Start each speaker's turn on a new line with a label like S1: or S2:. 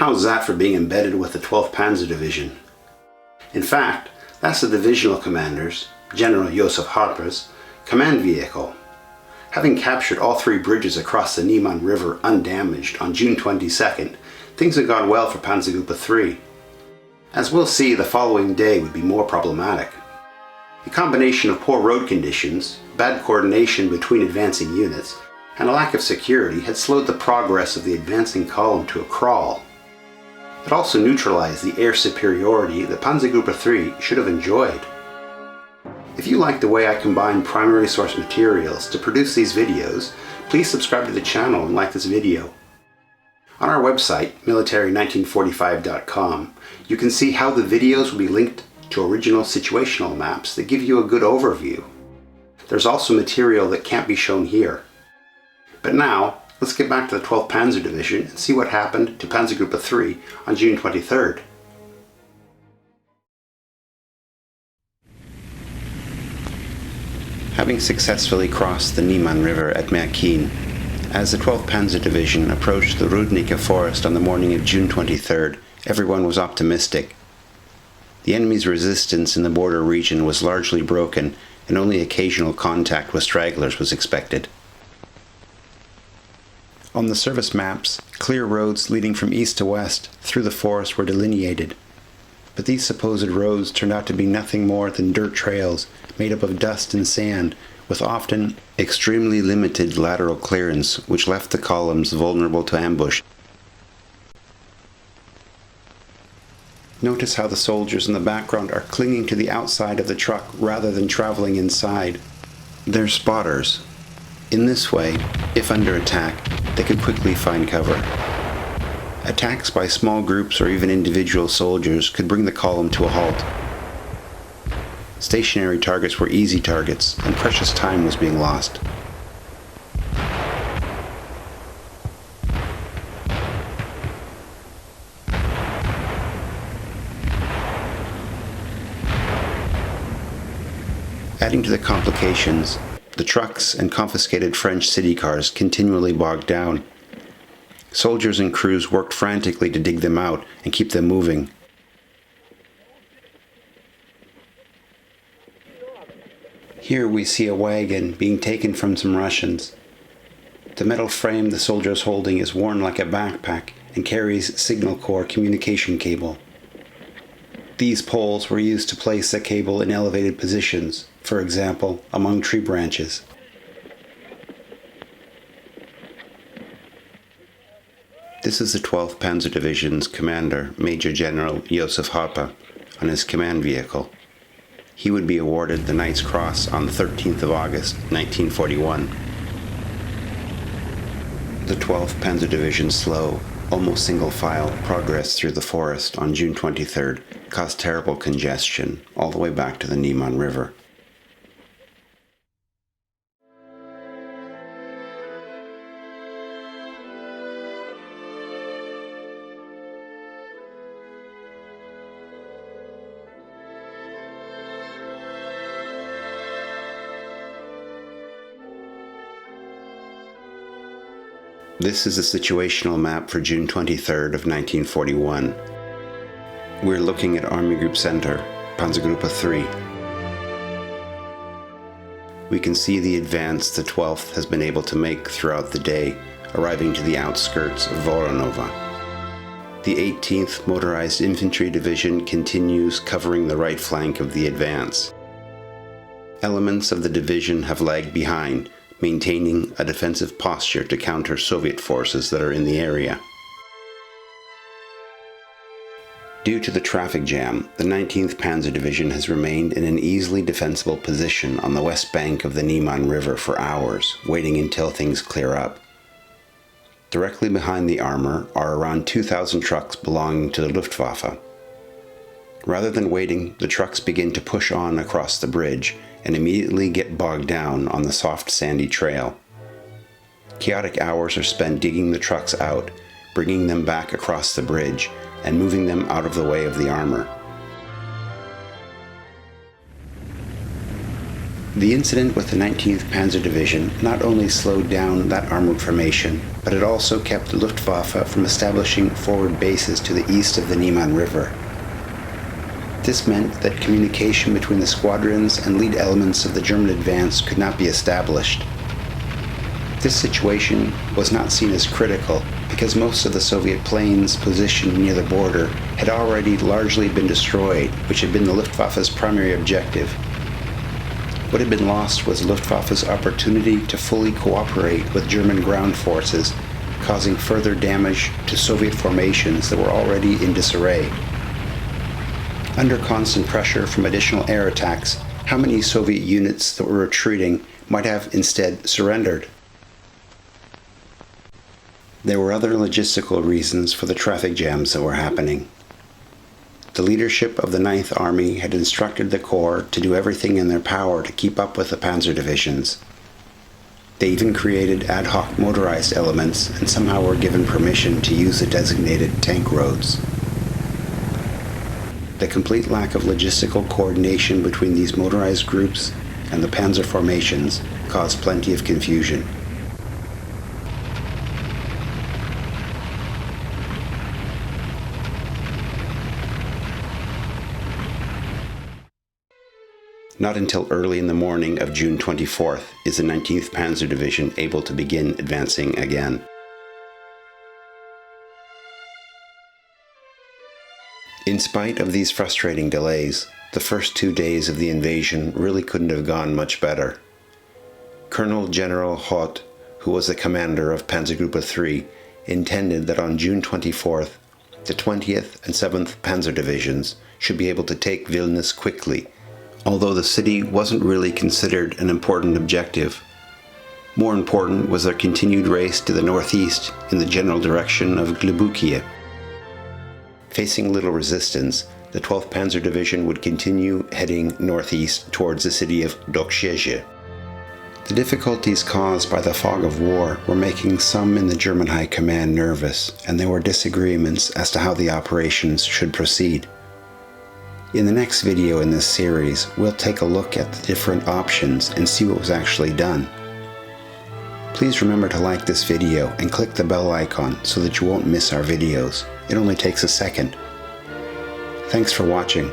S1: how's that for being embedded with the 12th Panzer Division? In fact, that's the divisional commander's, General Josef Harpe's, command vehicle. Having captured all 3 bridges across the Neman River undamaged on June 22nd, things had gone well for PzGr 3. As we'll see, the following day would be more problematic. A combination of poor road conditions, bad coordination between advancing units, and a lack of security had slowed the progress of the advancing column to a crawl. It also neutralized the air superiority that PzGr 3 should have enjoyed. If you like the way I combine primary source materials to produce these videos, please subscribe to the channel and like this video. On our website, military1945.com, you can see how the videos will be linked to original situational maps that give you a good overview. There's also material that can't be shown here. But now, let's get back to the 12th Panzer Division and see what happened to PzGr 3 on June 23rd. Having successfully crossed the Neman River at Merkine, as the 12th Panzer Division approached the Rudnicke Forrest on the morning of June 23rd, everyone was optimistic. The enemy's resistance in the border region was largely broken, and only occasional contact with stragglers was expected. On the service maps, clear roads leading from east to west through the forest were delineated. But these supposed roads turned out to be nothing more than dirt trails made up of dust and sand, with often extremely limited lateral clearance, which left the columns vulnerable to ambush. Notice how the soldiers in the background are clinging to the outside of the truck rather than traveling inside. They're spotters. In this way, if under attack, they could quickly find cover. Attacks by small groups or even individual soldiers could bring the column to a halt. Stationary targets were easy targets, and precious time was being lost. Adding to the complications, the trucks and confiscated French city cars continually bogged down. Soldiers and crews worked frantically to dig them out and keep them moving. Here we see a wagon being taken from some Russians. The metal frame the soldier is holding is worn like a backpack and carries signal corps communication cable. These poles were used to place the cable in elevated positions, for example, among tree branches. This is the 12th Panzer Division's commander, Major General Josef Harpe, on his command vehicle. He would be awarded the Knight's Cross on the 13th of August, 1941. The 12th Panzer Division's slow, almost single-file progress through the forest on June 23rd caused terrible congestion all the way back to the Neman River. This is a situational map for June 23rd of 1941. We're looking at Army Group Center, PzGr 3. We can see the advance the 12th has been able to make throughout the day, arriving to the outskirts of Voronova. The 18th Motorized Infantry Division continues covering the right flank of the advance. Elements of the division have lagged behind, maintaining a defensive posture to counter Soviet forces that are in the area. Due to the traffic jam, the 19th Panzer Division has remained in an easily defensible position on the west bank of the Neman River for hours, waiting until things clear up. Directly behind the armor are around 2,000 trucks belonging to the Luftwaffe. Rather than waiting, the trucks begin to push on across the bridge and immediately get bogged down on the soft sandy trail. Chaotic hours are spent digging the trucks out, bringing them back across the bridge, and moving them out of the way of the armor. The incident with the 19th Panzer Division not only slowed down that armored formation, but it also kept the Luftwaffe from establishing forward bases to the east of the Neman River. This meant that communication between the squadrons and lead elements of the German advance could not be established. This situation was not seen as critical because most of the Soviet planes positioned near the border had already largely been destroyed, which had been the Luftwaffe's primary objective. What had been lost was Luftwaffe's opportunity to fully cooperate with German ground forces, causing further damage to Soviet formations that were already in disarray. Under constant pressure from additional air attacks, how many Soviet units that were retreating might have instead surrendered? There were other logistical reasons for the traffic jams that were happening. The leadership of the 9th Army had instructed the Corps to do everything in their power to keep up with the Panzer divisions. They even created ad hoc motorized elements and somehow were given permission to use the designated tank roads. The complete lack of logistical coordination between these motorized groups and the Panzer formations caused plenty of confusion. Not until early in the morning of June 24th is the 19th Panzer Division able to begin advancing again. In spite of these frustrating delays, the first 2 days of the invasion really couldn't have gone much better. Colonel General Hoth, who was the commander of Panzergruppe 3, intended that on June 24th, the 20th and 7th Panzer Divisions should be able to take Vilnius quickly, although the city wasn't really considered an important objective. More important was their continued race to the northeast in the general direction of Glibukie. Facing little resistance, the 12th Panzer Division would continue heading northeast towards the city of Dokshezhe. The difficulties caused by the fog of war were making some in the German High Command nervous, and there were disagreements as to how the operations should proceed. In the next video in this series, we'll take a look at the different options and see what was actually done. Please remember to like this video and click the bell icon so that you won't miss our videos. It only takes a second. Thanks for watching.